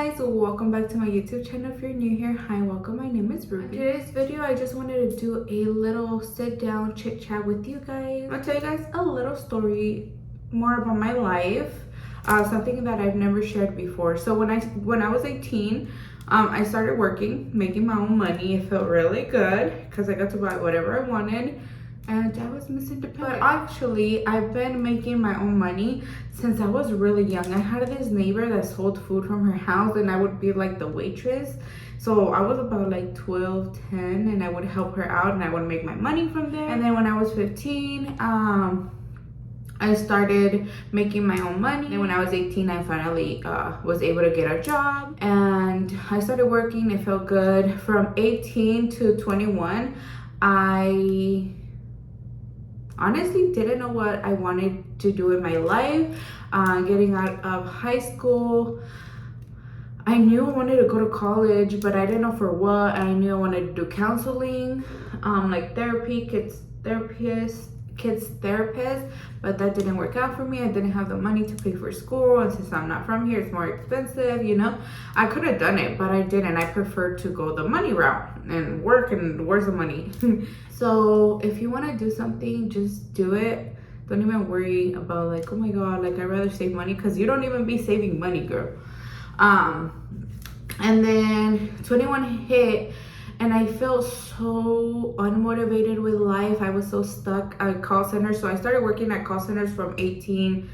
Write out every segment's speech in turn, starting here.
guys, welcome back to my YouTube channel. If you're new here, hi, welcome. My name is Ruby. In today's video, I just wanted to do a little sit down chit chat with you guys. I'm gonna tell you guys a little story more about my life, something that I've never shared before. So when I was 18, I started working, making my own money. It felt really good because I got to buy whatever I wanted. And I was missing the But actually, I've been making my own money since I was really young. I had this neighbor that sold food from her house, and I would be like the waitress. So I was about like 12, 10, and I would help her out, and I would make my money from there. And then when I was 15, I started making my own money. And when I was 18, I finally was able to get a job, and I started working. It felt good. From 18 to 21, I honestly didn't know what I wanted to do in my life. Getting out of high school, I knew I wanted to go to college, but I didn't know for what. I knew I wanted to do counseling, like therapy, kids therapist, but that didn't work out for me. I didn't have the money to pay for school, and since I'm not from here, it's more expensive, you know. I could have done it, but I didn't. I preferred to go the money route and work, and where's the money? So if you want to do something, just do it. Don't even worry about like, oh my god, like I'd rather save money, because you don't even be saving money, girl. And then 21 hit, and I felt so unmotivated with life. I was so stuck at call centers. So I started working at call centers from 18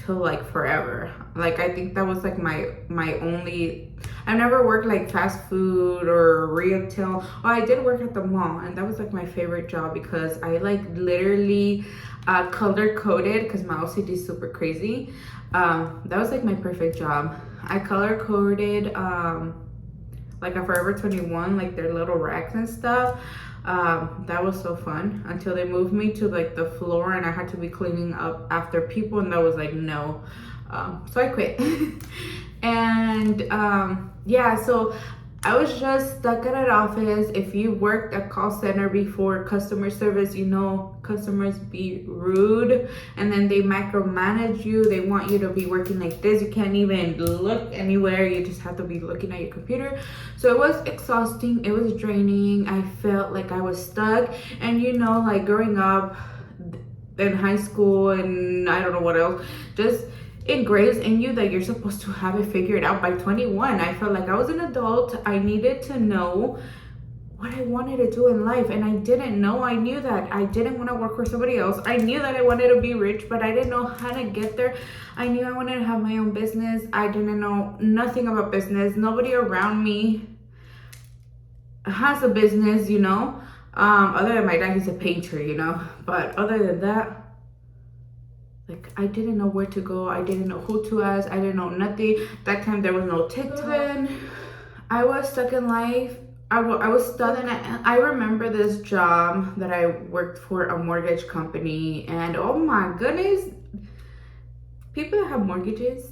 to like forever. Like I think that was like my only. I never worked like fast food or retail. Oh, I did work at the mall, and that was like my favorite job because I like literally color coded, because my OCD is super crazy. That was like my perfect job. I color coded like a Forever 21, like their little racks and stuff. That was so fun until they moved me to like the floor, and I had to be cleaning up after people, and that was like no. So I quit. And yeah, so I was just stuck at an office. If you worked at call center before, customer service, you know, customers be rude, and then they micromanage you. They want you to be working like this. You can't even look anywhere. You just have to be looking at your computer. So it was exhausting. It was draining. I felt like I was stuck. And you know, like growing up in high school and I don't know what else, just ingrained in you that you're supposed to have it figured out by 21. I felt like I was an adult. I needed to know what I wanted to do in life, and I didn't know. I knew that I didn't want to work for somebody else. I knew that I wanted to be rich, but I didn't know how to get there. I knew I wanted to have my own business. I didn't know nothing about business. Nobody around me has a business, you know, other than my dad. He's a painter, you know, but other than that, like I didn't know where to go. I didn't know who to ask. I didn't know nothing. That time there was no TikTok. So then I was stuck in life. I was stuck, and I remember this job that I worked for, a mortgage company, and oh my goodness, people that have mortgages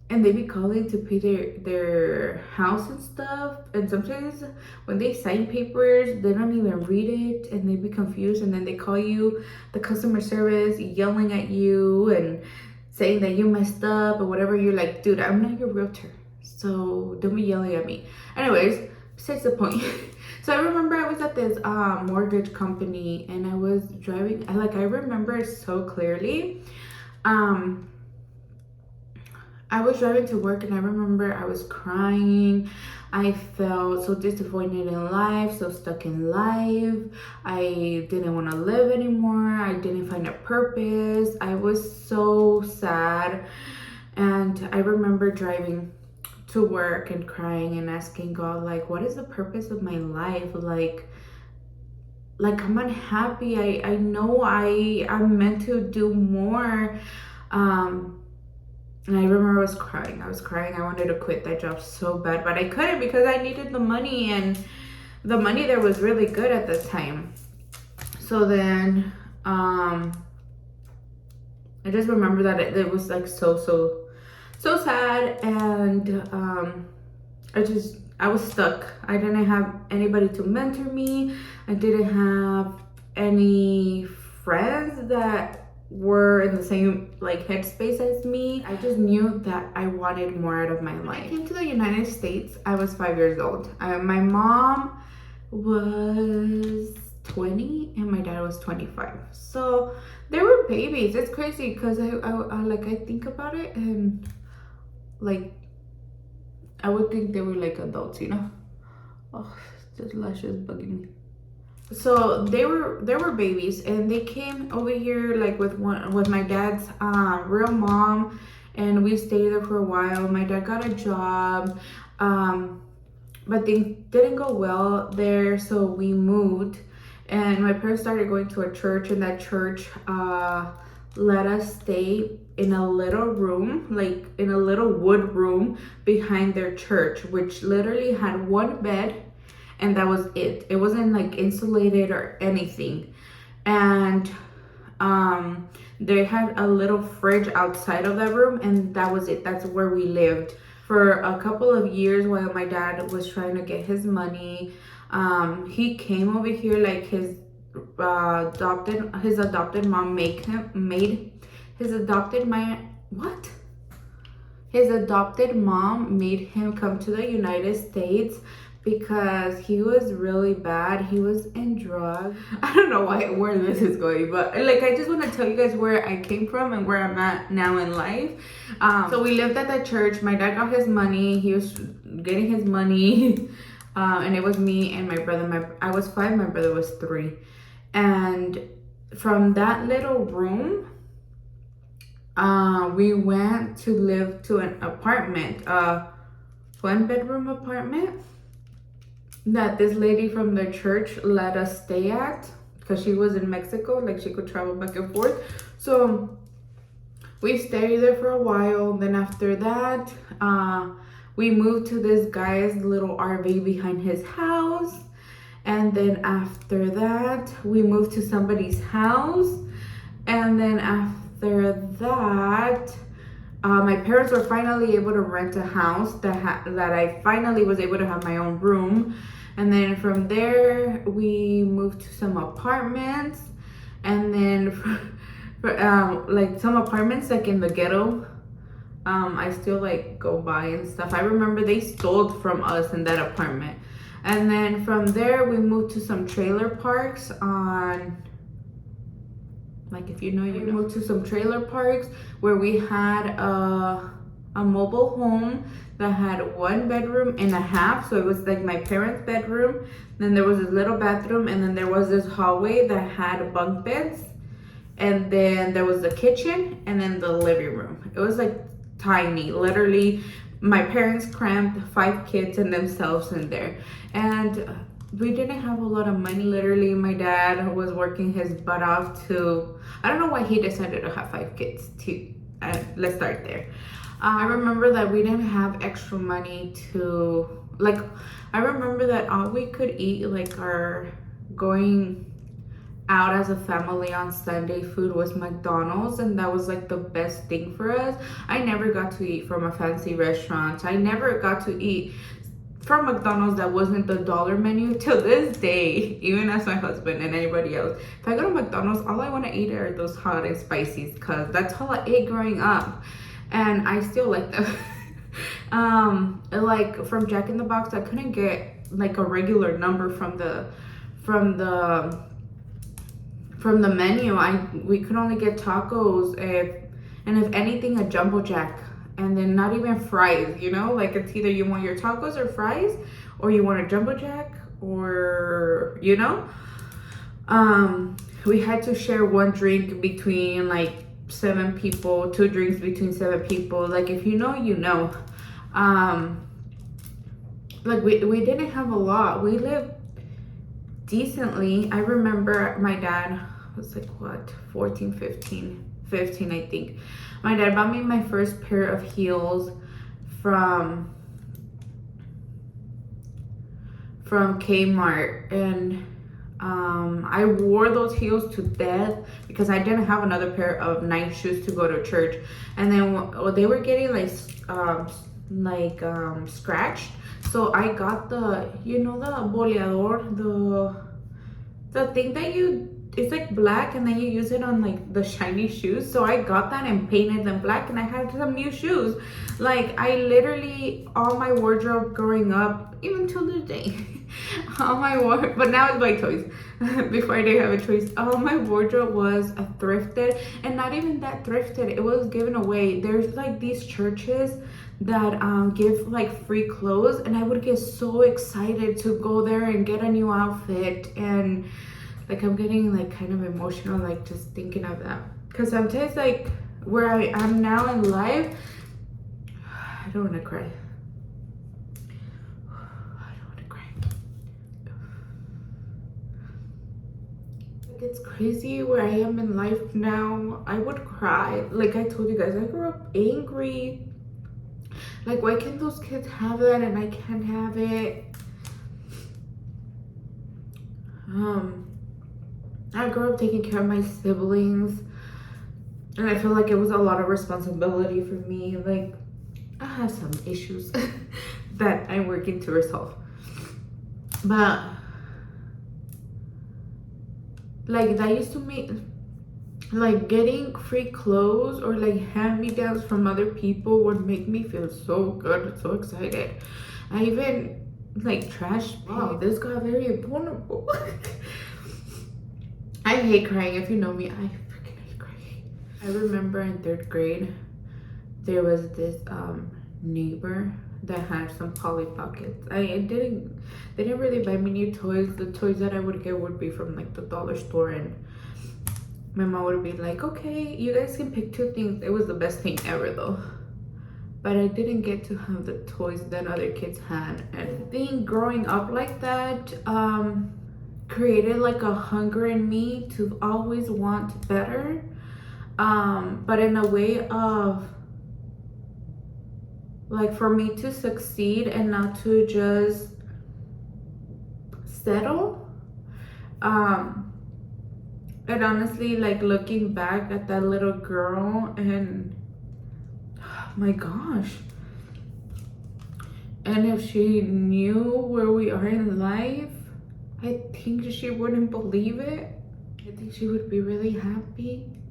and they be calling to pay their house and stuff, and sometimes when they sign papers, they don't even read it, and they be confused, and then they call you, the customer service, yelling at you and saying that you messed up or whatever. You're like, dude, I'm not your realtor, so don't be yelling at me. Anyways, besides the point. So I remember I was at this mortgage company, and I was driving. I remember it so clearly. I was driving to work, and I remember I was crying. I felt so disappointed in life, so stuck in life. I didn't want to live anymore. I didn't find a purpose. I was so sad. And I remember driving to work and crying and asking God, like, what is the purpose of my life? Like I'm unhappy. I know I'm meant to do more. And I remember I was crying. I wanted to quit that job so bad, but I couldn't because I needed the money, and the money there was really good at the time. So then I just remember that it was like so sad, and I was stuck. I didn't have anybody to mentor me. I didn't have any friends that were in the same like headspace as me. I just knew that I wanted more out of my life. When I came to the United States, I was 5 years old. My mom was 20 and my dad was 25. So they were babies. It's crazy because I think about it and like I would think they were like adults, you know. Oh, this lash is bugging me. So they were babies and they came over here like with my dad's real mom, and we stayed there for a while. My dad got a job, but things didn't go well there, so we moved, and my parents started going to a church, and that church let us stay in a little room, like in a little wood room behind their church, which literally had one bed, and that was it. It wasn't like insulated or anything. And they had a little fridge outside of that room, and that was it. That's where we lived for a couple of years while my dad was trying to get his money. He came over here, like his adopted mom made his adopted mom made him come to the United States because he was really bad. He was in drugs. I don't know where this is going, but like I just want to tell you guys where I came from and where I'm at now in life. So we lived at that church. My dad got his money. He was getting his money. And it was me and my brother. I was 5, my brother was 3. And from that little room, we went to live to an apartment, 1-bedroom apartment that this lady from the church let us stay at because she was in Mexico, like she could travel back and forth. So we stayed there for a while. Then after that, we moved to this guy's little RV behind his house. And then after that, we moved to somebody's house. And then after that, my parents were finally able to rent a house that I finally was able to have my own room. And then from there, we moved to some apartments. And then for like some apartments like in the ghetto, I still like go by and stuff. I remember they stole from us in that apartment. And then from there, we moved to some trailer parks on, like if you know, you know. We moved to some trailer parks where we had a mobile home that had 1 bedroom and a half. So it was like my parents' bedroom. Then there was this little bathroom, and then there was this hallway that had bunk beds. And then there was the kitchen and then the living room. It was like tiny, literally. My parents crammed 5 kids and themselves in there. And we didn't have a lot of money. Literally, my dad was working his butt off to, I don't know why he decided to have 5 kids too. Let's start there. I remember that we didn't have extra money to, like, I remember that all we could eat, like our going out as a family on Sunday food was McDonald's, and that was like the best thing for us. I never got to eat from a fancy restaurant. I never got to eat from McDonald's that wasn't the dollar menu till this day, even as my husband and anybody else. If I go to McDonald's, all I want to eat are those hot and spices because that's all I ate growing up, and I still like them. Like from Jack in the Box, I couldn't get like a regular number from the menu. We could only get tacos, if anything, a jumbo jack, and then not even fries, you know, like it's either you want your tacos or fries, or you want a jumbo jack, or you know. We had to share 1 drink between like 7 people, 2 drinks between 7 people. Like if you know, you know. Like we didn't have a lot. We lived decently. I remember my dad was like what, 15 I think. My dad bought me my first pair of heels from Kmart, and I wore those heels to death because I didn't have another pair of nice shoes to go to church. And then they were getting scratched, so I got the, you know, the boleador, the thing that you it's like black, and then you use it on like the shiny shoes. So I got that and painted them black, and I had some new shoes. Like I literally, all my wardrobe growing up, even till this day, all my wardrobe, but now it's by choice. Before I didn't have a choice, all my wardrobe was thrifted, and not even that thrifted, it was given away. There's like these churches that give like free clothes, and I would get so excited to go there and get a new outfit. And like I'm getting like kind of emotional like just thinking of that, because sometimes like where I am now in life, I don't want to cry. It's crazy where I am in life now. I would cry. Like I told you guys, I grew up angry. Like, why can't those kids have that and I can't have it? I grew up taking care of my siblings, and I feel like it was a lot of responsibility for me. Like, I have some issues that I'm working to resolve. But like that used to make like getting free clothes or like hand-me-downs from other people would make me feel so good, so excited. I even like trash. Wow, this got very vulnerable. I hate crying. If you know me, I freaking hate crying. I remember in 3rd grade there was this neighbor that had some Polly Pockets. They didn't really buy me new toys. The toys that I would get would be from like the dollar store, and my mom would be like, okay, you guys can pick 2 things. It was the best thing ever though. But I didn't get to have the toys that other kids had. And being growing up like that created like a hunger in me to always want better. But in a way of like for me to succeed and not to just settle. And honestly, like looking back at that little girl, and oh my gosh, and if she knew where we are in life, I think she wouldn't believe it. I think she would be really happy.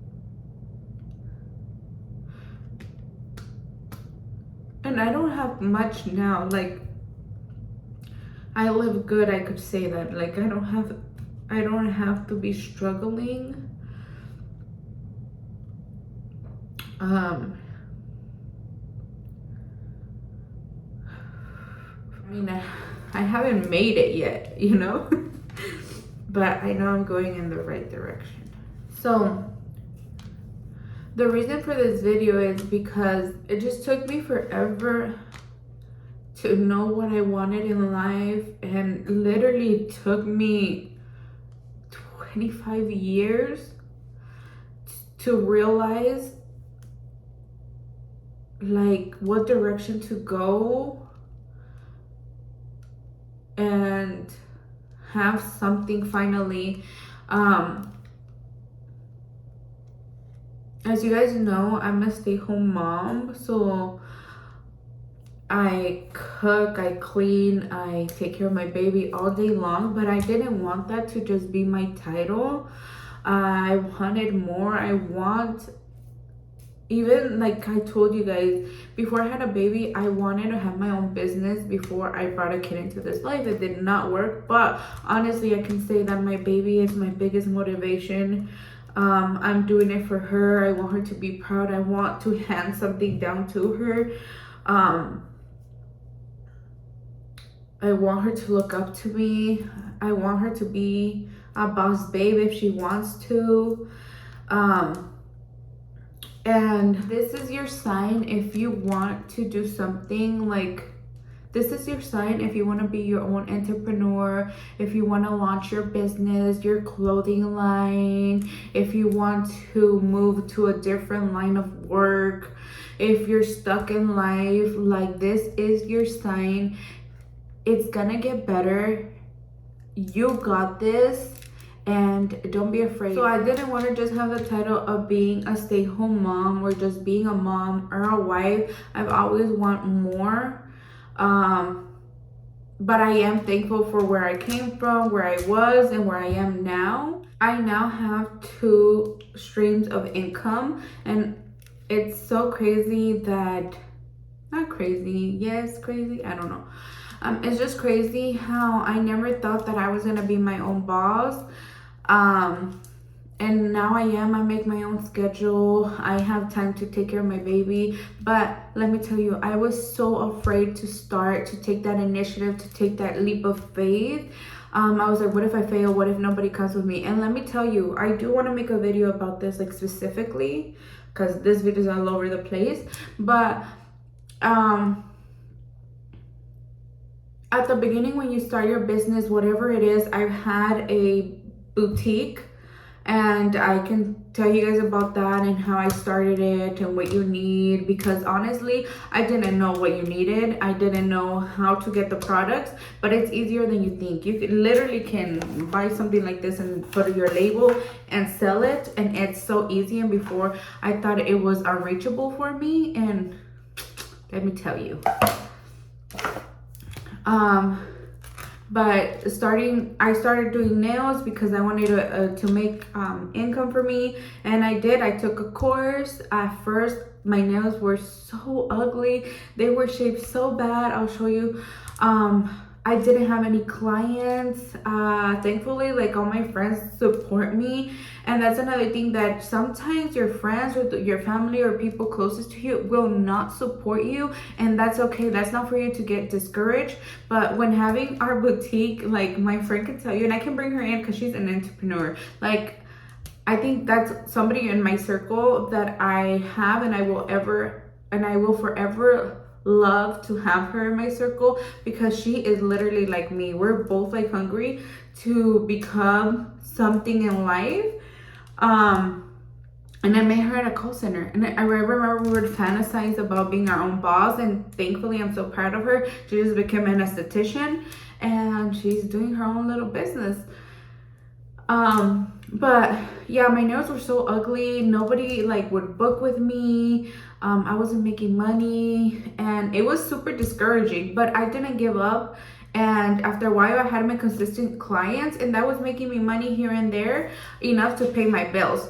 And I don't have much now. Like, I live good, I could say that. Like, I don't have to be struggling. I mean, I haven't made it yet, you know? But I know I'm going in the right direction. So the reason for this video is because it just took me forever to know what I wanted in life, and literally took me 25 years to realize like what direction to go and have something finally. As you guys know, I'm a stay-home mom, so I cook, I clean, I take care of my baby all day long, but I didn't want that to just be my title. I wanted more. I want, even like I told you guys, before I had a baby, I wanted to have my own business before I brought a kid into this life. It did not work, but honestly, I can say that my baby is my biggest motivation. I'm doing it for her. I want her to be proud. I want to hand something down to her. I want her to look up to me. I want her to be a boss babe if she wants to. And this is your sign if you want to do something. Like, this is your sign if you want to be your own entrepreneur, if you want to launch your business, your clothing line, if you want to move to a different line of work, if you're stuck in life. Like, this is your sign. It's gonna get better. You got this, and don't be afraid. So I didn't want to just have the title of being a stay-home mom or just being a mom or a wife. I've always want more. but I am thankful for where I came from, where I was, and where I am now. I now have 2 streams of income, and it's so crazy that, not crazy, yes, crazy, I don't know. It's just crazy how I never thought that I was gonna be my own boss. And now I am. I make my own schedule. I have time to take care of my baby. But let me tell you, I was so afraid to start, to take that initiative, to take that leap of faith. I was like, what if I fail? What if nobody comes with me? And let me tell you, I do want to make a video about this, like, specifically, because this video is all over the place. But at the beginning, when you start your business, whatever it is, I've had a boutique, and I can tell you guys about that and how I started it and what you need, because honestly, I didn't know what you needed. I didn't know how to get the products, but it's easier than you think. You literally can buy something like this and put your label and sell it, and it's so easy. And before, I thought it was unreachable for me, and let me tell you. But I started doing nails because I wanted to make income for me, and I did. I took a course. At first, my nails were so ugly. They were shaped so bad. I'll show you. I didn't have any clients. Thankfully, like, all my friends support me, and that's another thing, that sometimes your friends or your family or people closest to you will not support you, and that's okay. That's not for you to get discouraged. But when having our boutique, like, my friend can tell you, and I can bring her in because she's an entrepreneur. Like, I think that's somebody in my circle that I have, and I will forever love to have her in my circle, because she is literally like me. We're both, like, hungry to become something in life. And I met her at a call center, and I remember we would fantasize about being our own boss, and thankfully I'm so proud of her. She just became an esthetician, and she's doing her own little business. But yeah, my nails were so ugly. Nobody, like, would book with me. I wasn't making money, and it was super discouraging, but I didn't give up. And after a while, I had my consistent clients, and that was making me money here and there, enough to pay my bills.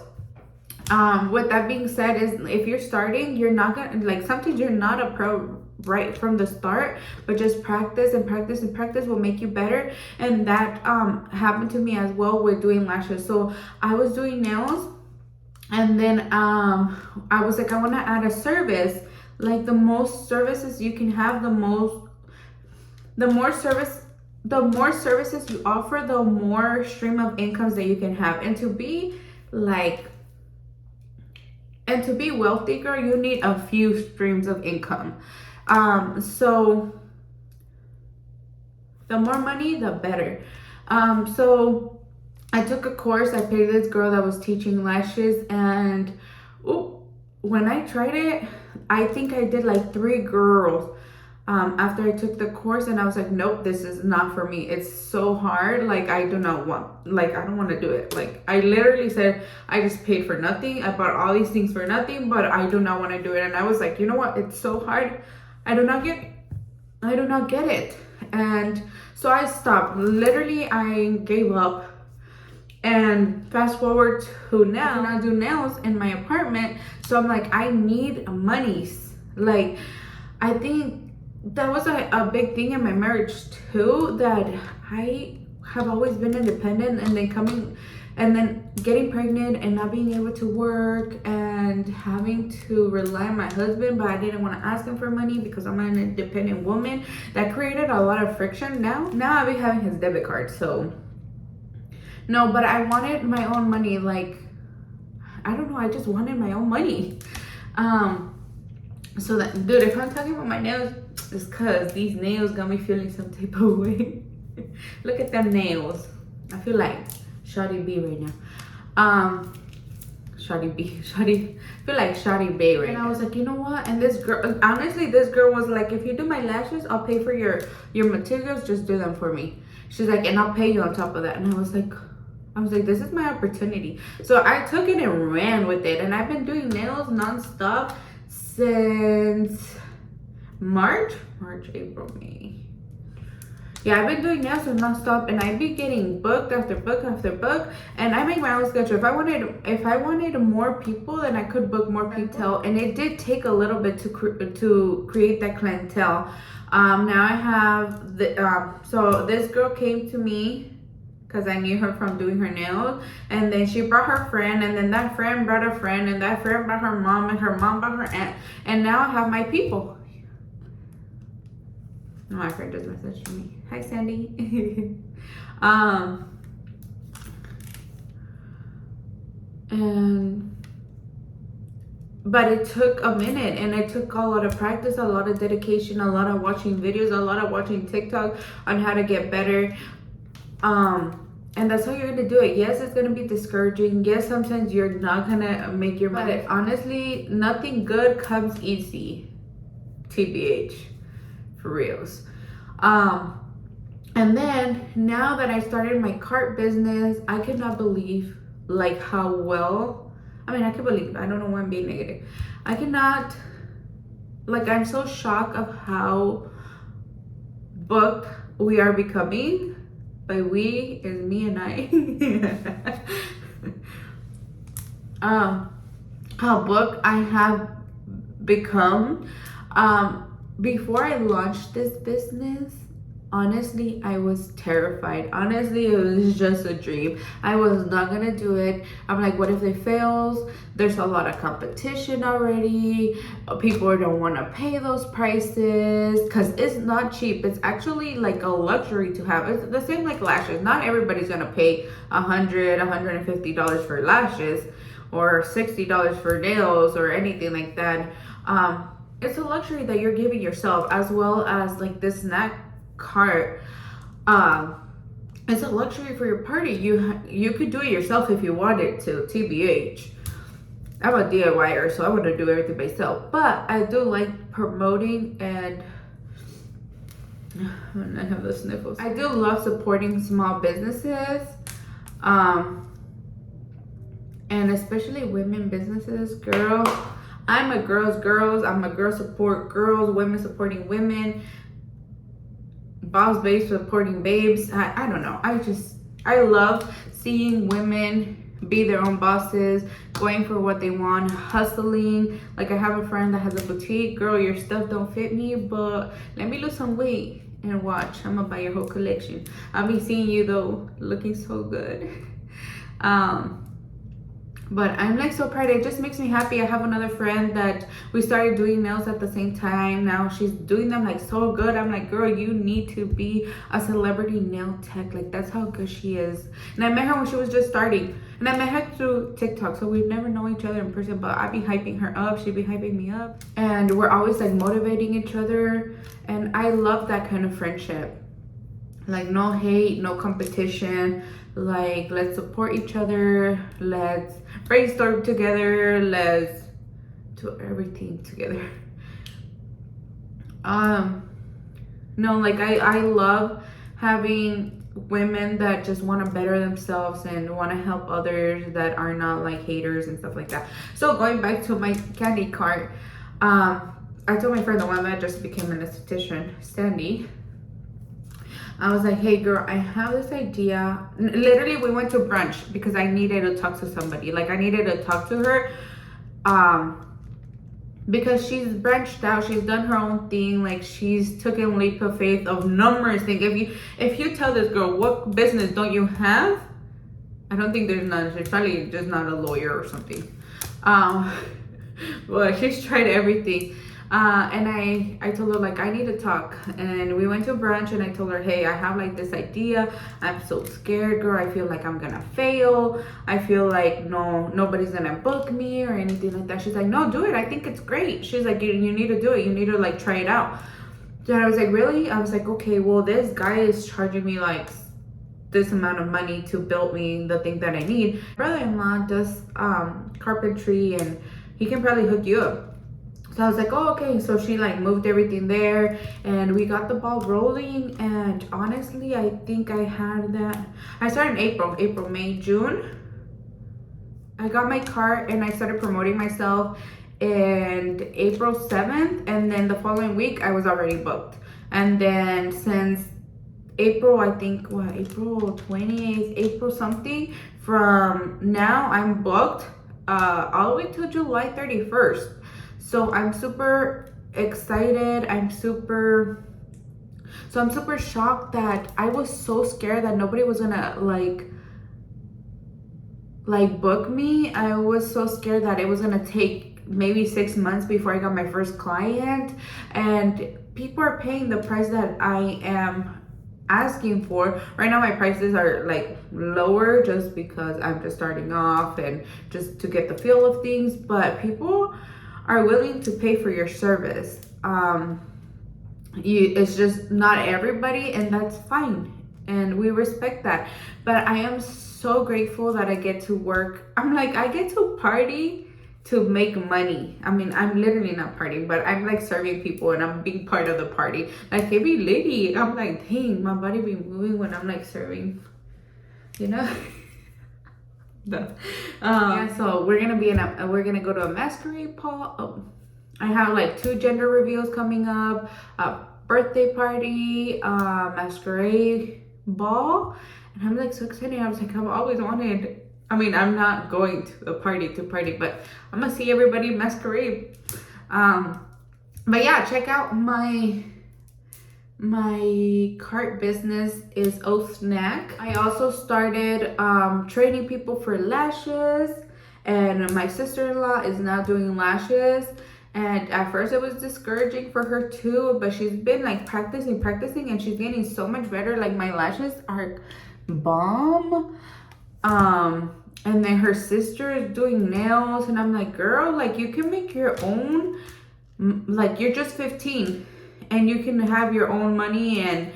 With that being said, is if you're starting, you're not gonna, like, sometimes you're not a pro right from the start, but just practice and practice and practice will make you better. And that happened to me as well with doing lashes. So I was doing nails, and then I was like, I want to add a service. Like, the most services you can have, the more services you offer, the more stream of incomes that you can have. And to be wealthy, girl, you need a few streams of income. So the more money, the better. So I took a course. I paid this girl that was teaching lashes, and when I tried it, I think I did like 3 girls after I took the course, and I was like, nope, this is not for me. It's so hard. Like, I don't want to do it. Like, I literally said, I just paid for nothing. I bought all these things for nothing, but I do not want to do it. And I was like, you know what? It's so hard. I do not get it. And so I stopped. Literally, I gave up. And fast forward to now, I do nails in my apartment. So I'm like, I need monies. Like, I think that was a big thing in my marriage too, that I have always been independent, and then getting pregnant and not being able to work and having to rely on my husband, but I didn't want to ask him for money because I'm an independent woman. That created a lot of friction. Now I'll be having his debit card, so no, but I wanted my own money. Like, I don't know, I just wanted my own money. So that, dude, if I'm talking about my nails, it's because these nails got me feeling some type of way. Look at them nails. I feel like Shawty B right now. Shawty B. I feel like Shawty Bay right now. And I was like, you know what? And this girl, honestly, this girl was like, if you do my lashes, I'll pay for your materials. Just do them for me. She's like, and I'll pay you on top of that. And I was like, this is my opportunity. So I took it and ran with it. And I've been doing nails nonstop since March, April, May. Yeah, I've been doing nails nonstop, and I've been getting booked after book after book, and I make my own schedule. If I wanted more people, then I could book more people, and it did take a little bit to create that clientele. Now I have the so this girl came to me because I knew her from doing her nails, and then she brought her friend, and then that friend brought a friend, and that friend brought her mom, and her mom brought her aunt, and now I have my people. My friend just messaged me. Hi, Sandy. But it took a minute, and it took a lot of practice, a lot of dedication, a lot of watching videos, a lot of watching TikTok on how to get better. And that's how you're gonna do it. Yes, it's gonna be discouraging. Yes, sometimes you're not gonna make your money. But honestly, nothing good comes easy. TBH, for reals. And then now that I started my cart business, I cannot believe like how well, I mean, I can believe, I don't know why I'm being negative. I cannot, like, I'm so shocked of how booked we are becoming. By we is me and I. How booked I have become. Before I launched this business, honestly, I was terrified. Honestly, it was just a dream. I was not gonna do it. I'm like, what if it fails? There's a lot of competition already. People don't want to pay those prices because it's not cheap. It's actually like a luxury to have. It's the same like lashes. Not everybody's gonna pay $150 for lashes or $60 for nails or anything like that. It's a luxury that you're giving yourself, as well as like this snack cart. It's a luxury for your party. You could do it yourself if you wanted to. TBH. I'm a DIYer, so I want to do everything myself. But I do like promoting, and I have the sniffles. I do love supporting small businesses, and especially women businesses. Girl, I'm a girls. I'm a girl support girls, women supporting women, boss babes supporting babes. I don't know. I love seeing women be their own bosses, going for what they want, hustling. Like, I have a friend that has a boutique. Girl, your stuff don't fit me, but let me lose some weight and watch. I'm gonna buy your whole collection. I'll be seeing you though, looking so good. But I'm like so proud. It just makes me happy. I have another friend that we started doing nails at the same time. Now she's doing them like so good. I'm like, girl, you need to be a celebrity nail tech. Like, that's how good she is. And I met her when she was just starting. And I met her through TikTok. So we've never known each other in person, but I'd be hyping her up. She'd be hyping me up. And we're always like motivating each other. And I love that kind of friendship. Like, no hate, no competition. Like, let's support each other. Let's brainstorm together. Let's do everything together. No, like, I love having women that just want to better themselves and want to help others that are not like haters and stuff like that. So going back to my candy cart, I told my friend, the one that just became an esthetician, Sandy, I was like, hey girl, I have this idea. Literally, we went to brunch because I needed to talk to somebody. Like, I needed to talk to her because she's branched out. She's done her own thing. Like, she's taken leap of faith of numerous things. If you tell this girl, what business don't you have? I don't think there's none. She's probably just not a lawyer or something. But she's tried everything. And I told her, like, I need to talk. And we went to brunch, and I told her, hey, I have like this idea. I'm so scared, girl. I feel like I'm gonna fail. I feel like nobody's gonna book me or anything like that. She's like, no, do it. I think it's great. She's like, you need to do it. You need to like try it out. So I was like, really? I was like, okay, well, this guy is charging me like this amount of money to build me the thing that I need. Brother-in-law does carpentry, and he can probably hook you up. So I was like, oh, okay. So she like moved everything there, and we got the ball rolling. And honestly, I think I had that. I started in April, May, June. I got my cart and I started promoting myself and April 7th. And then the following week I was already booked. And then since April, I think, what, April 28th, April something. From now, I'm booked all the way till July 31st. So I'm super excited. I'm super shocked that I was so scared that nobody was gonna book me. I was so scared that it was gonna take maybe 6 months before I got my first client, and people are paying the price that I am asking for. Right now my prices are like lower just because I'm just starting off and just to get the feel of things, but people are willing to pay for your service. It's just not everybody, and that's fine, and we respect that. But I am so grateful that I get to work. I'm like, I get to party to make money. I mean, I'm literally not partying, but I'm like serving people and I'm being part of the party. Like, it be litty. I'm like, dang, my body be moving when I'm like serving, you know. Yeah, so we're gonna go to a masquerade ball. Oh, I have like 2 gender reveals coming up, a birthday party, masquerade ball, and I'm like so excited. I was like, I've always wanted. I mean, I'm not going to a party, but I'm gonna see everybody masquerade. But yeah, check out my cart business is Ohsnackkk. I also started training people for lashes, and my sister-in-law is now doing lashes. And at first it was discouraging for her too, but she's been like practicing, and she's getting so much better. Like, my lashes are bomb. And then her sister is doing nails, and I'm like, girl, like, you can make your own. Like, you're just 15 and you can have your own money and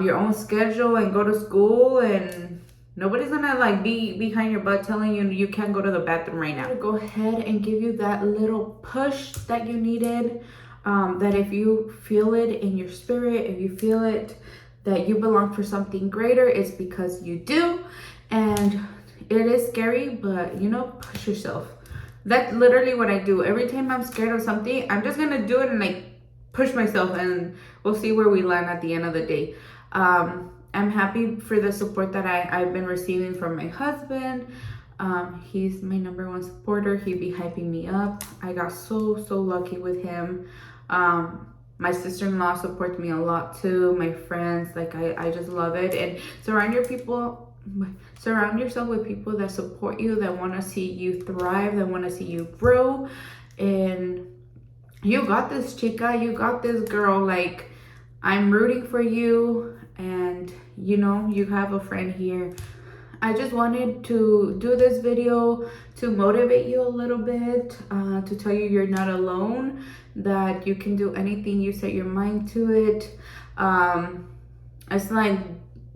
your own schedule and go to school, and nobody's gonna like be behind your butt telling you you can't go to the bathroom right now. Go ahead and give you that little push that you needed, that if you feel it in your spirit, if you feel it that you belong for something greater, it's because you do. And it is scary, but you know, push yourself. That's literally what I do. Every time I'm scared of something, I'm just gonna do it and like push myself, and we'll see where we land at the end of the day. I'm happy for the support that I've been receiving from my husband. He's my #1 supporter. He be hyping me up. I got so lucky with him. My sister-in-law supports me a lot too. My friends, like, I just love it. And surround yourself with people that support you, that want to see you thrive, that want to see you grow. And you got this, chica. You got this, girl. Like, I'm rooting for you, and you know, you have a friend here. I just wanted to do this video to motivate you a little bit, to tell you you're not alone, that you can do anything you set your mind to it. It's like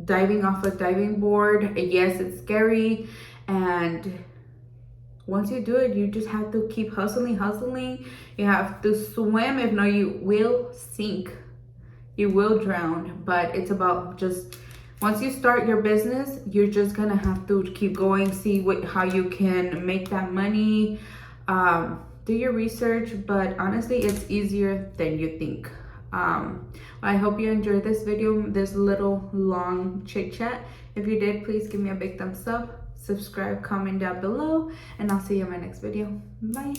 diving off a diving board. Yes, it's scary, and once you do it, you just have to keep hustling. You have to swim. If not, you will sink. You will drown. But it's about just, once you start your business, you're just gonna have to keep going, see how you can make that money, do your research. But honestly, it's easier than you think. I hope you enjoyed this video, this little long chit chat. If you did, please give me a big thumbs up, subscribe, comment down below, and I'll see you in my next video. Bye.